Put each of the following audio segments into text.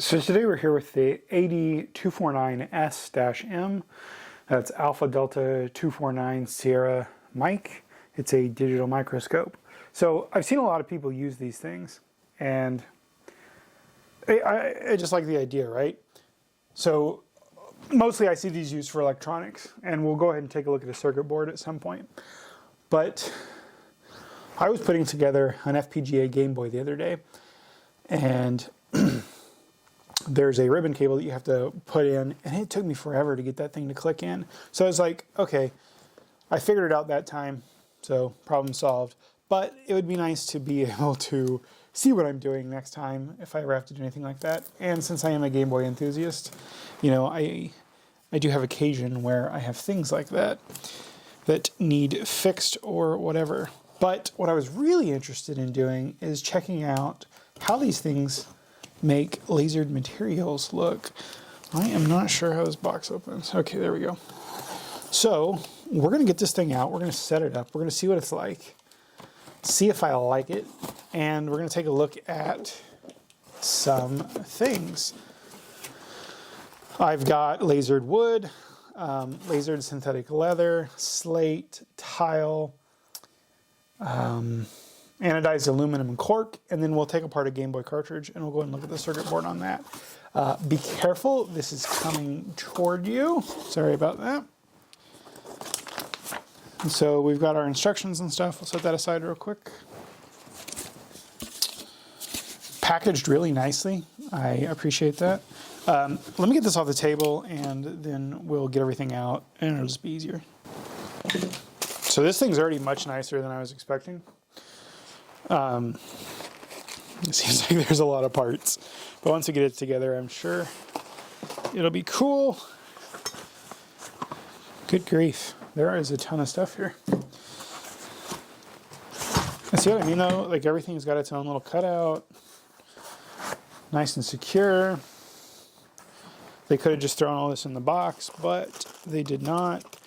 So today we're here with the AD249S-M. That's Alpha Delta 249 Sierra Mike. It's a digital microscope. So I've seen a lot of people use these things, and I just like the idea, right? So mostly I see these used for electronics, and we'll go ahead and take a look at a circuit board at some point. But I was putting together an FPGA Game Boy the other day, and there's a ribbon cable that you have to put in, and it took me forever to get that thing to click in. So I was like, okay, I figured it out that time, so problem solved. But it would be nice to be able to see what I'm doing next time if I ever have to do anything like that. And since I am a Game Boy enthusiast, you know, I do have occasion where I have things like that that need fixed or whatever. But what I was really interested in doing is checking out how these things make lasered materials look. I am not sure how this box opens. Okay, there we go. So we're going to get this thing out. We're going to set it up. We're going to see what it's like, see if I like it, and we're going to take a look at some things. I've got lasered wood, lasered synthetic leather, slate, tile, anodized aluminum and cork, and then we'll take apart a Game Boy cartridge and we'll go and look at the circuit board on that. Be careful, this is coming toward you. Sorry about that. And so we've got our instructions and stuff. We'll set that aside real quick. Packaged really nicely. I appreciate that. Let me get this off the table and then we'll get everything out and it'll just be easier. So this thing's already much nicer than I was expecting. It seems like there's a lot of parts, but once we get it together, I'm sure it'll be cool. Good grief, there is a ton of stuff here. And see what I mean though? Like everything's got its own little cutout, nice and secure. They could have just thrown all this in the box, but they did not.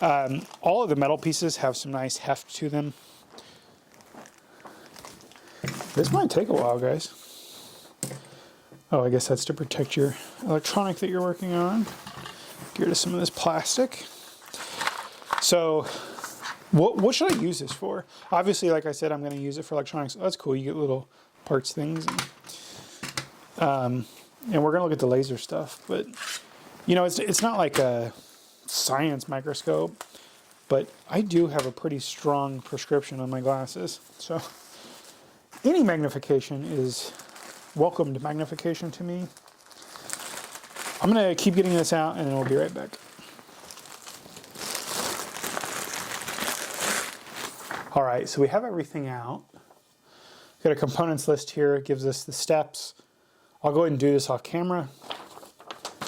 All of the metal pieces have some nice heft to them. This might take a while, guys. Oh, I guess that's to protect your electronic that you're working on. Get rid of some of this plastic. So, what should I use this for? Obviously, like I said, I'm going to use it for electronics. Oh, that's cool. You get little parts things. And we're going to look at the laser stuff. But, you know, it's not like a science microscope. But I do have a pretty strong prescription on my glasses. So any magnification is welcomed magnification to me. I'm going to keep getting this out and then we'll be right back. All right, so we have everything out. We've got a components list here. It gives us the steps. I'll go ahead and do this off camera.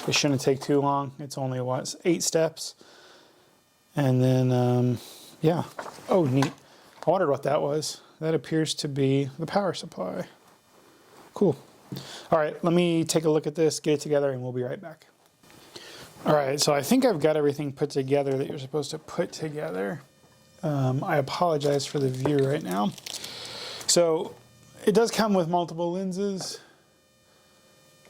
It shouldn't take too long. It's only, what, 8 steps. And then, yeah. Oh, neat. I wondered what that was. That appears to be the power supply. Cool. All right, let me take a look at this, get it together, and we'll be right back. All right, so I think I've got everything put together that you're supposed to put together. I apologize for the view right now. So it does come with multiple lenses.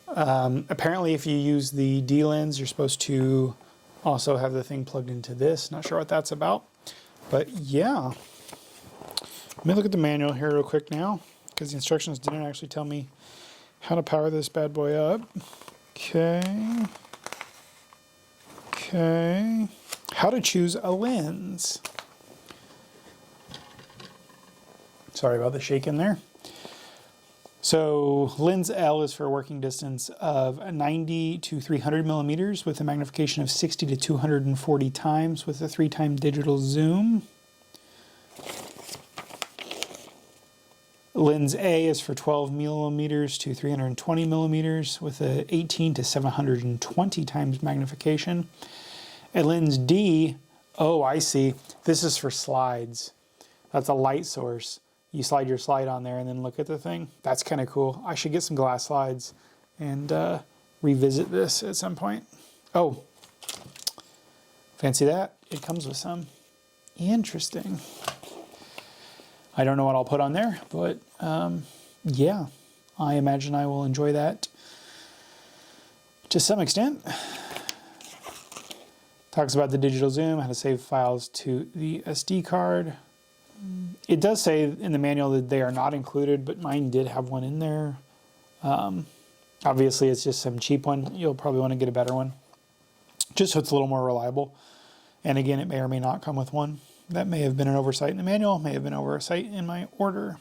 Apparently, if you use the D lens, you're supposed to also have the thing plugged into this. Not sure what that's about, but yeah. Let me look at the manual here real quick now, because the instructions didn't actually tell me how to power this bad boy up. Okay. Okay. How to choose a lens. Sorry about the shake in there. So lens L is for a working distance of 90 to 300 millimeters with a magnification of 60 to 240 times with a 3-time digital zoom. Lens A is for 12 millimeters to 320 millimeters with a 18 to 720 times magnification. And lens D, oh, I see. This is for slides. That's a light source. You slide your slide on there and then look at the thing. That's kind of cool. I should get some glass slides and revisit this at some point. Oh, fancy that. It comes with some. Interesting. I don't know what I'll put on there, but yeah, I imagine I will enjoy that to some extent. Talks about the digital zoom, how to save files to the SD card. It does say in the manual that they are not included, but mine did have one in there. Obviously, it's just some cheap one. You'll probably want to get a better one, just so it's a little more reliable. And again, it may or may not come with one. That may have been an oversight in the manual, may have been an oversight in my order.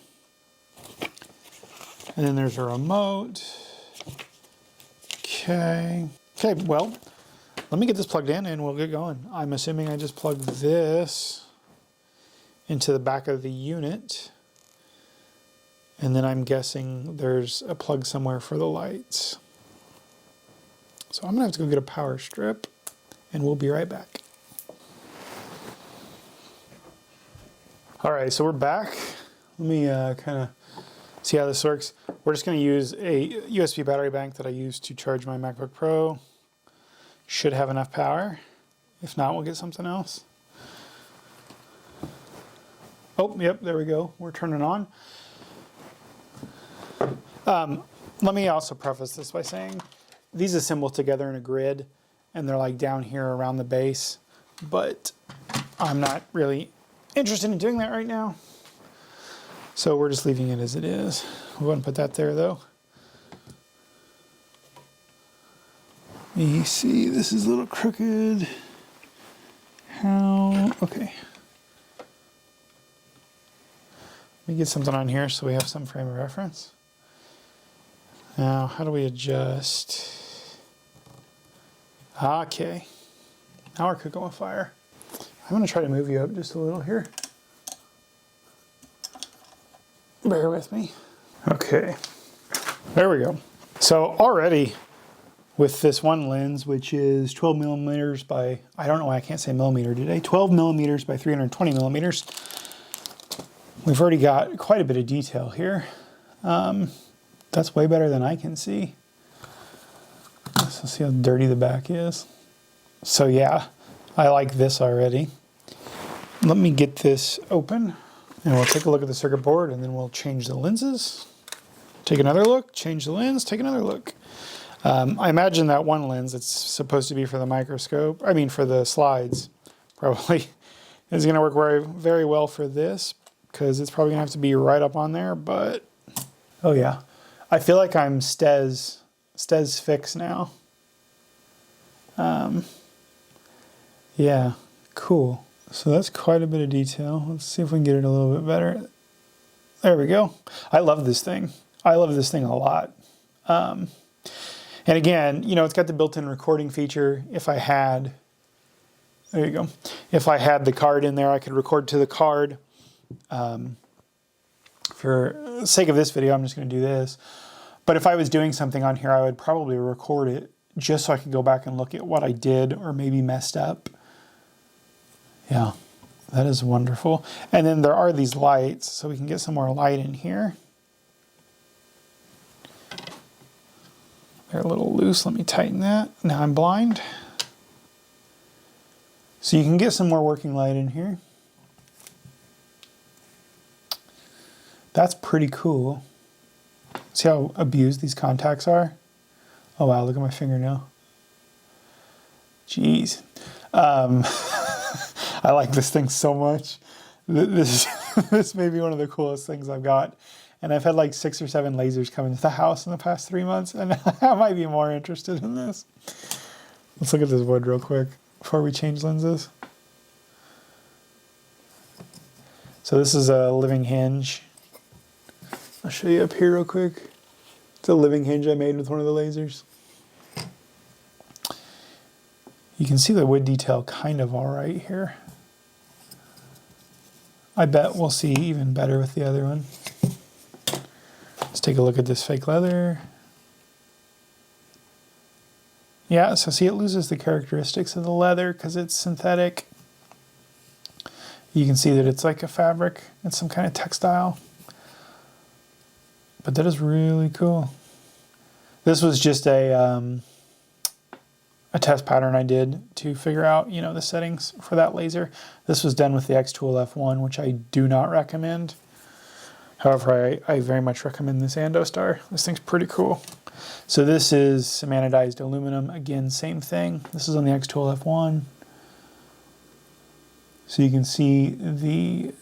And then there's a remote. Okay, well, let me get this plugged in and we'll get going. I'm assuming I just plugged this into the back of the unit. And then I'm guessing there's a plug somewhere for the lights. So I'm gonna have to go get a power strip and we'll be right back. All right, so we're back. Let me kind of see how this works. We're just gonna use a USB battery bank that I use to charge my MacBook Pro. Should have enough power. If not, we'll get something else. Oh, yep, there we go. We're turning on. Let me also preface this by saying these assemble together in a grid and they're like down here around the base, but I'm not really interested in doing that right now. So we're just leaving it as it is. We're going to put that there though. You see, this is a little crooked. How? Okay. Let me get something on here so we have some frame of reference. Now, how do we adjust? Okay. Now we're cooking with fire. I'm going to try to move you up just a little here. Bear with me. Okay. There we go. So already with this one lens, which is 12 millimeters by, I don't know why I can't say millimeter today, 12 millimeters by 320 millimeters. We've already got quite a bit of detail here. That's way better than I can see. Let's see how dirty the back is. So yeah, I like this already. Let me get this open and we'll take a look at the circuit board and then we'll change the lenses. Take another look, change the lens, take another look. I imagine that one lens that's supposed to be for the microscope, I mean for the slides, probably is gonna work very, very well for this because it's probably gonna have to be right up on there, but oh yeah. I feel like I'm Stes fix now. Yeah, cool. So that's quite a bit of detail. Let's see if we can get it a little bit better. There we go. I love this thing. I love this thing a lot. And again, you know, it's got the built-in recording feature. If I had, there you go. If I had the card in there, I could record to the card. For the sake of this video, I'm just going to do this. But if I was doing something on here, I would probably record it just so I could go back and look at what I did or maybe messed up. Yeah, that is wonderful. And then there are these lights, so we can get some more light in here. They're a little loose. Let me tighten that. Now I'm blind. So you can get some more working light in here. That's pretty cool. See how abused these contacts are? Oh wow, look at my fingernail. Jeez. I like this thing so much. This may be one of the coolest things I've got. And I've had like 6 or 7 lasers come into the house in the past 3 months, and I might be more interested in this. Let's look at this wood real quick before we change lenses. So this is a living hinge. I'll show you up here real quick. It's a living hinge I made with one of the lasers. You can see the wood detail kind of all right here. I bet we'll see even better with the other one. Let's take a look at this fake leather. Yeah, so see, it loses the characteristics of the leather because it's synthetic. You can see that it's like a fabric. It's some kind of textile. But that is really cool. This was just a test pattern I did to figure out, you know, the settings for that laser. This was done with the X-Tool F1, which I do not recommend. However, I very much recommend this Andostar. This thing's pretty cool. So this is some anodized aluminum. Again, same thing. This is on the X-Tool F1. So you can see the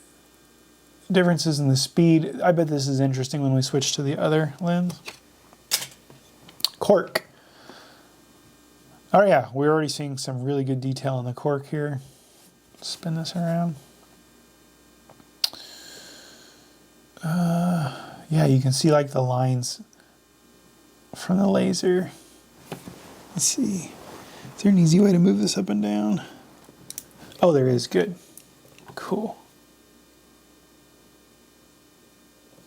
differences in the speed. I bet this is interesting when we switch to the other lens. Cork. Oh yeah, we're already seeing some really good detail in the cork here. Spin this around. Yeah, you can see like the lines from the laser. Let's see. Is there an easy way to move this up and down? Oh, there is. Good. Cool.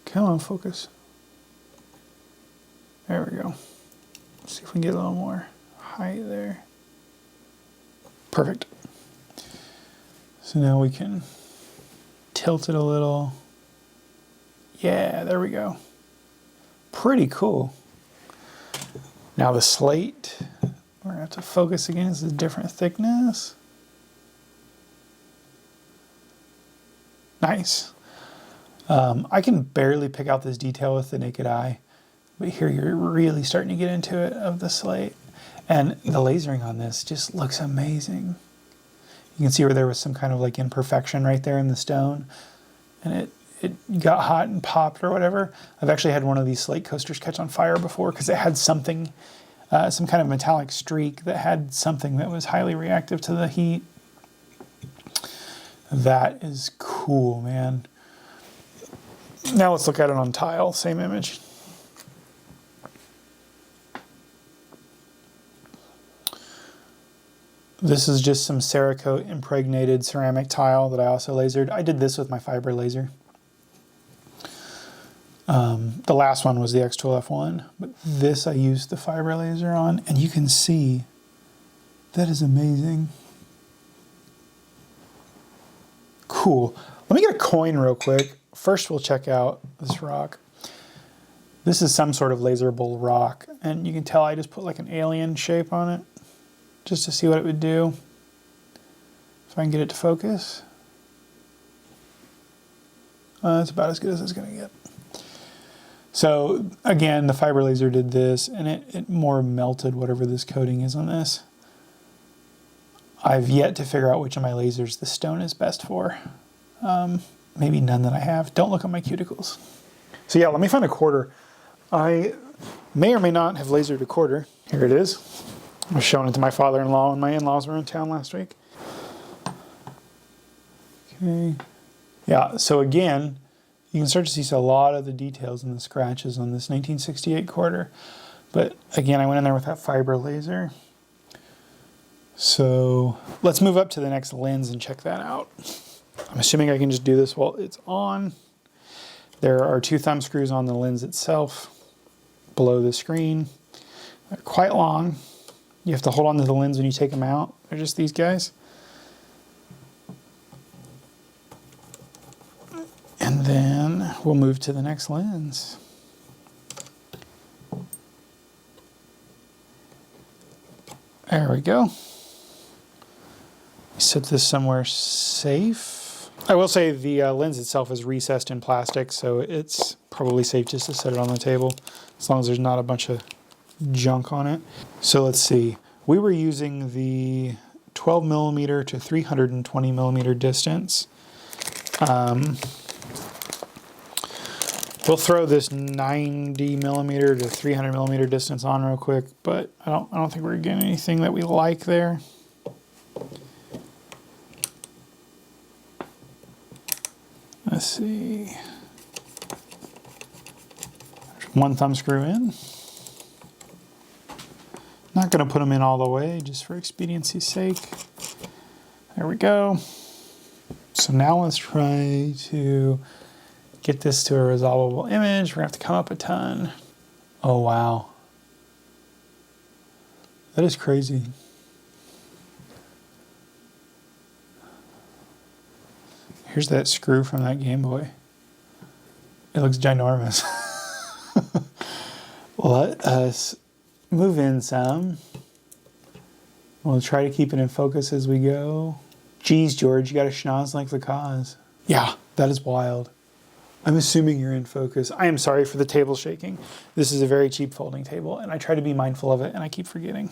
Come on, focus. There we go. Let's see if we can get a little more height there. Perfect. So now we can tilt it a little. Yeah, there we go. Pretty cool. Now the slate, we're gonna have to focus again. This is a different thickness. Nice. I can barely pick out this detail with the naked eye, but here you're really starting to get into it of the slate. And the lasering on this just looks amazing. You can see where there was some kind of like imperfection right there in the stone, and it got hot and popped or whatever. I've actually had one of these slate coasters catch on fire before because it had something, some kind of metallic streak that had something that was highly reactive to the heat. That is cool, man. Now let's look at it on tile, same image. This is just some Cerakote impregnated ceramic tile that I also lasered. I did this with my fiber laser. The last one was the X-Tool F1, but this I used the fiber laser on, and you can see that is amazing. Cool. Let me get a coin real quick. First we'll check out this rock. This is some sort of laserable rock, and you can tell I just put like an alien shape on it just to see what it would do. If I can get it to focus. That's about as good as it's gonna get. So again, the fiber laser did this, and it more melted whatever this coating is on this. I've yet to figure out which of my lasers the stone is best for. Maybe none that I have. Don't look at my cuticles. So yeah, let me find a quarter. I may or may not have lasered a quarter. Here it is. I was showing it to my father-in-law when my in-laws were in town last week. Okay. Yeah, so again, you can start to see a lot of the details in the scratches on this 1968 quarter. But again, I went in there with that fiber laser. So let's move up to the next lens and check that out. I'm assuming I can just do this while it's on. There are 2 thumb screws on the lens itself below the screen. They're quite long. You have to hold on to the lens when you take them out. They're just these guys. And then we'll move to the next lens. There we go. Set this somewhere safe. I will say the lens itself is recessed in plastic, so it's probably safe just to set it on the table, as long as there's not a bunch of junk on it. So let's see. We were using the 12mm to 320mm distance. We'll throw this 90mm to 300mm distance on real quick, but I don't think we're getting anything that we like there. Let's see. There's 1 thumb screw in. Not going to put them in all the way, just for expediency's sake. There we go. So now let's try to get this to a resolvable image. We're going to have to come up a ton. Oh, wow. That is crazy. Here's that screw from that Game Boy. It looks ginormous. Let us move in some. We'll try to keep it in focus as we go. Geez, George, you got a schnoz like the cause. Yeah, that is wild. I'm assuming you're in focus. I am sorry for the table shaking. This is a very cheap folding table, and I try to be mindful of it, and I keep forgetting.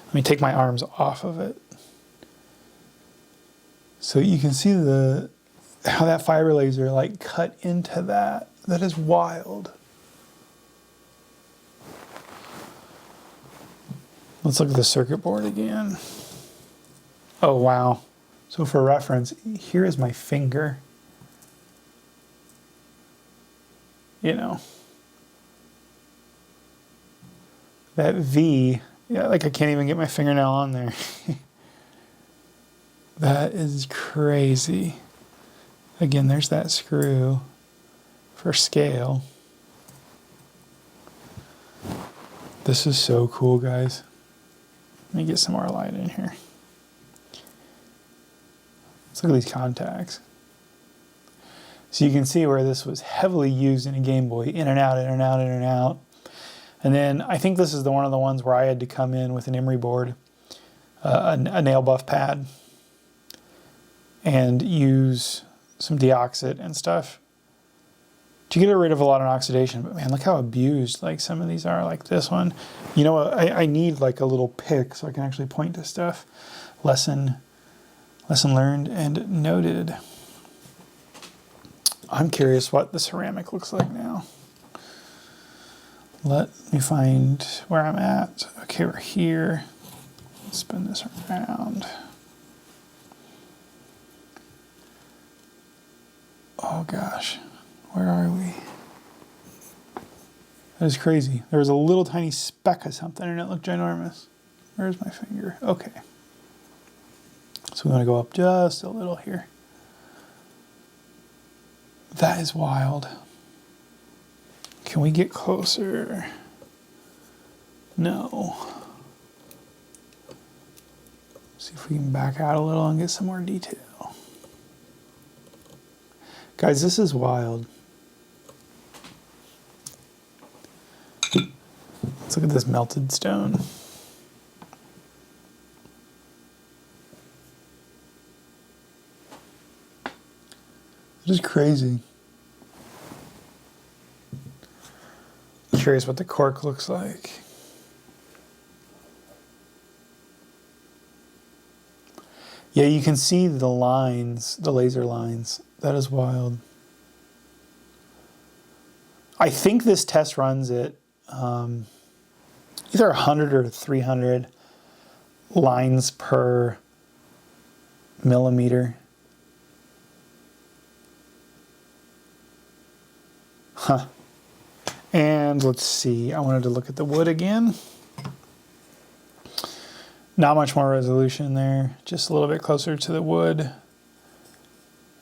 Let me take my arms off of it. So you can see how that fiber laser like cut into that. That is wild. Let's look at the circuit board again. Oh, wow. So for reference, here is my finger. You know, that V, yeah, like I can't even get my fingernail on there. That is crazy. Again, there's that screw for scale. This is so cool, guys. Let me get some more light in here. Let's look at these contacts. So you can see where this was heavily used in a Game Boy, in and out, in and out, in and out. And then I think this is one of the ones where I had to come in with an emery board, a nail buff pad, and use some deoxit and stuff to get rid of a lot of oxidation. But man, look how abused like some of these are, like this one. You know, I need like a little pick so I can actually point to stuff. Lesson learned and noted. I'm curious what the ceramic looks like now. Let me find where I'm at. Okay, we're here. Let's spin this around. Oh gosh, where are we? That is crazy. There was a little tiny speck of something and it looked ginormous. Where's my finger? Okay. So we want to go up just a little here. That is wild. Can we get closer? No. See if we can back out a little and get some more detail. Guys, this is wild. Let's look at this melted stone. It is crazy. I'm curious what the cork looks like. Yeah, you can see the lines, the laser lines. That is wild. I think this test runs at either 100 or 300 lines per millimeter. Huh. And let's see, I wanted to look at the wood again. Not much more resolution there, just a little bit closer to the wood.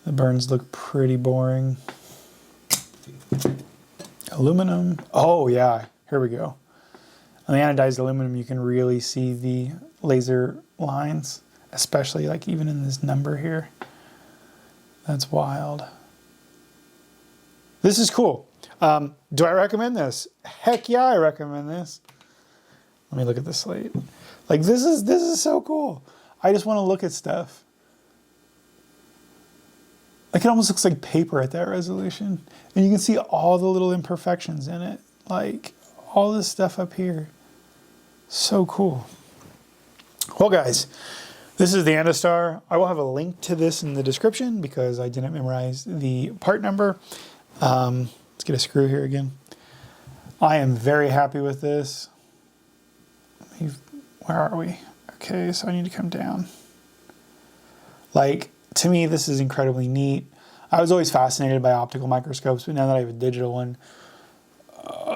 The burns look pretty boring. Aluminum, oh yeah, here we go. On the anodized aluminum, you can really see the laser lines, especially like even in this number here. That's wild. This is cool. Do I recommend this? Heck yeah, I recommend this. Let me look at the slate. Like this is so cool. I just want to look at stuff. Like it almost looks like paper at that resolution. And you can see all the little imperfections in it. Like all this stuff up here. So cool. Well guys, this is the Andostar. I will have a link to this in the description because I didn't memorize the part number. Let's get a screw here again. I am very happy with this. Where are we? Okay, so I need to come down. Like, to me, this is incredibly neat. I was always fascinated by optical microscopes, but now that I have a digital one,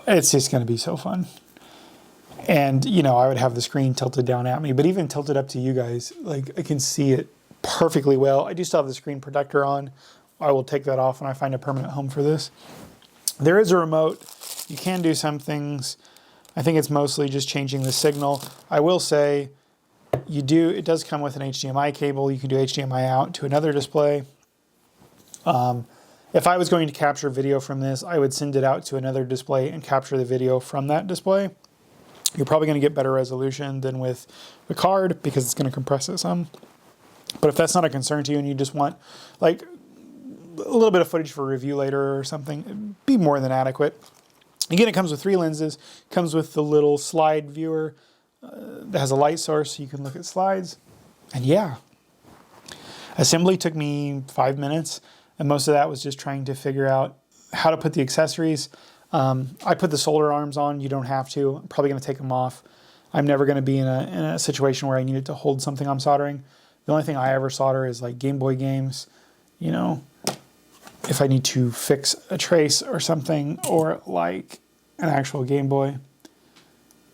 it's just going to be so fun. And, you know, I would have the screen tilted down at me, but even tilted up to you guys, like, I can see it perfectly well. I do still have the screen protector on. I will take that off when I find a permanent home for this. There is a remote. You can do some things. I think it's mostly just changing the signal. I will say, it does come with an HDMI cable. You can do HDMI out to another display. If I was going to capture video from this, I would send it out to another display and capture the video from that display. You're probably going to get better resolution than with the card because it's going to compress it some. But if that's not a concern to you and you just want, like little bit of footage for review later or something. It'd be more than adequate. Again, it comes with 3 lenses. Comes with the little slide viewer that has a light source so you can look at slides. And yeah, assembly took me 5 minutes, and most of that was just trying to figure out how to put the accessories. I put the solder arms on. You don't have to. I'm probably going to take them off. I'm never going to be in a situation where I needed to hold something I'm soldering. The only thing I ever solder is like Game Boy games, you know, if I need to fix a trace or something, or like an actual Game Boy.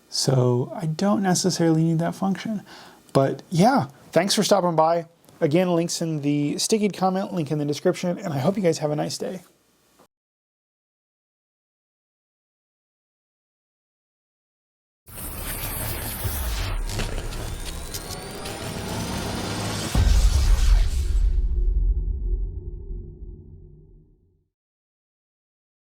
So I don't necessarily need that function. But yeah, thanks for stopping by. Again, links in the sticky comment, link in the description, and I hope you guys have a nice day.